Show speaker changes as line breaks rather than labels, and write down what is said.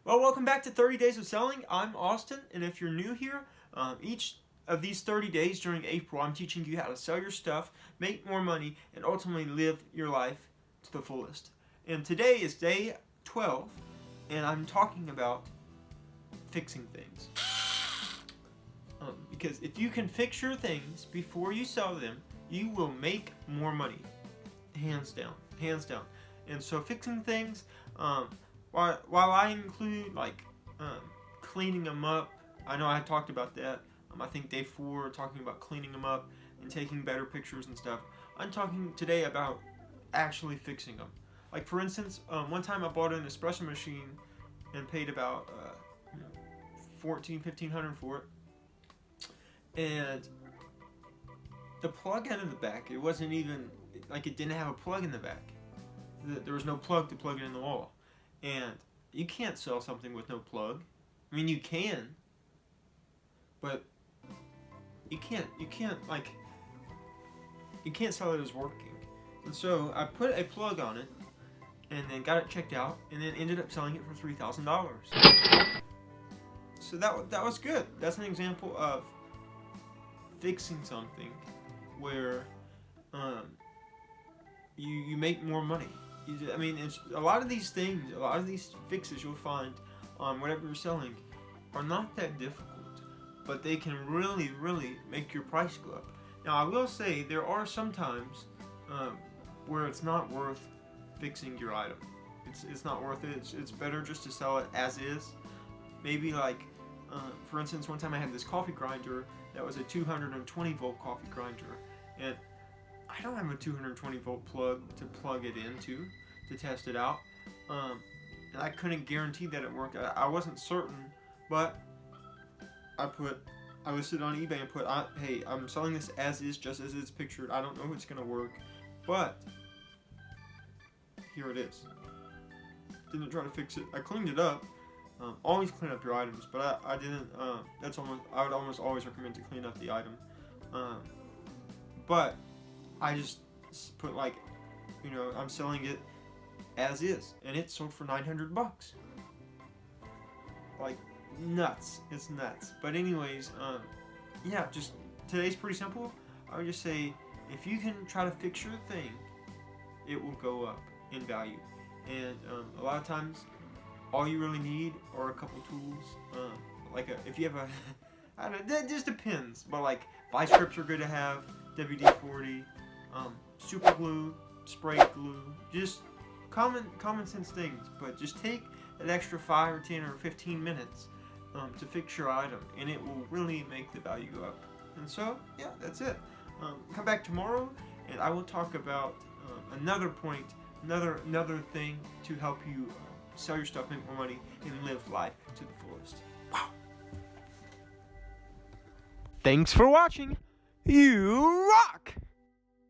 Well, welcome back to 30 Days of Selling. I'm Austin, and if you're new here, each of these 30 days during April, I'm teaching you how to sell your stuff, make more money, and ultimately live your life to the fullest. And today is day 12, and I'm talking about fixing things. Because if you can fix your things before you sell them, you will make more money. Hands down. Hands down. And so fixing things, while I include cleaning them up, I know I talked about that. I think day 4, talking about cleaning them up and taking better pictures and stuff. I'm talking today about actually fixing them. Like for instance, one time I bought an espresso machine and paid about $1,500 for it. And the plug end in the back, it wasn't even, like it didn't have a plug in the back. There was no plug to plug it in the wall. And you can't sell something with no plug. I mean, you can, but you can't sell it as working. And so I put a plug on it and then got it checked out and then ended up selling it for $3,000. So that was good. That's an example of fixing something where you make more money. I mean, it's a lot of these things, a lot of these fixes you'll find on whatever you're selling are not that difficult, but they can really, really make your price go up. Now, I will say there are some times where it's not worth fixing your item. It's not worth it. It's better just to sell it as is. Maybe for instance, one time I had this coffee grinder that was a 220 volt coffee grinder, and I don't have a 220 volt plug to plug it into to test it out, and I couldn't guarantee that it worked. I wasn't certain, but I listed on eBay and put, hey, I'm selling this as is, just as it's pictured. I don't know if it's gonna work, but here it is. Didn't try to fix it. I cleaned it up. Always clean up your items, but I didn't. I would almost always recommend to clean up the item. But I just put I'm selling it as is, and it sold for $900. Like nuts. It's nuts. But anyways, yeah, just today's pretty simple. I would just say if you can try to fix your thing, it will go up in value, and a lot of times all you really need are a couple tools. If you have I don't know, that just depends. But vice grips are good to have, WD-40, super glue, spray glue, just common sense things. But just take an extra 5 or 10 or 15 minutes to fix your item, and it will really make the value go up. And so, yeah, that's it. Come back tomorrow, and I will talk about another point, another thing to help you sell your stuff, make more money, and live life to the fullest. Wow. Thanks for watching. You rock!